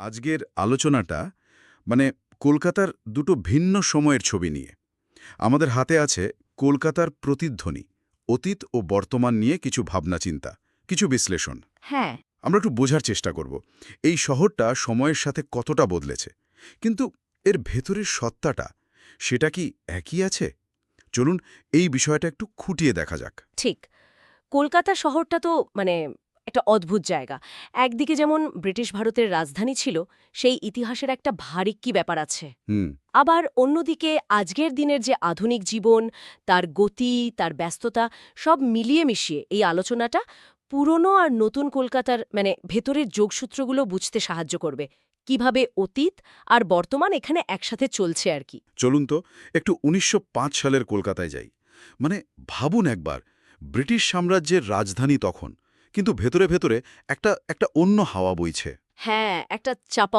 আজকের আলোচনাটা মানে কলকাতার দুটো ভিন্ন সময়ের ছবি নিয়ে। আমাদের হাতে আছে কলকাতার প্রতিধ্বনি, অতীত ও বর্তমান নিয়ে কিছু ভাবনা চিন্তা, কিছু বিশ্লেষণ। হ্যাঁ। আমরা একটু বোঝার চেষ্টা করব এই শহরটা সময়ের সাথে কতটা বদলেছে, কিন্তু এর ভেতরের সত্তাটা সেটা কি একই আছে? চলুন এই বিষয়টা একটু খুঁটিয়ে দেখা যাক। ঠিক। কলকাতা শহরটা তো একটা অদ্ভুত জায়গা। একদিকে যেমন ব্রিটিশ ভারতের রাজধানী ছিল, সেই ইতিহাসের একটা ভারিক্কি ব্যাপার আছে। হুম। আবার অন্যদিকে আজকের দিনের যে আধুনিক জীবন, তার গতি, তার ব্যস্ততা সব মিলিয়ে মিশিয়ে এই আলোচনাটা পুরনো আর নতুন কলকাতার ভেতরের যোগসূত্রগুলো বুঝতে সাহায্য করবে। কিভাবে অতীত আর বর্তমান এখানে একসাথে চলছে আর কি। চলুন তো একটু ১৯০৫ সালের কলকাতায় যাই। মানে ভাবুন একবার, ব্রিটিশ সাম্রাজ্যের রাজধানী তখন, কিন্তু ভেতরে ভেতরে একটা একটা অন্য হাওয়া বইছে। হ্যাঁ, একটা চাপা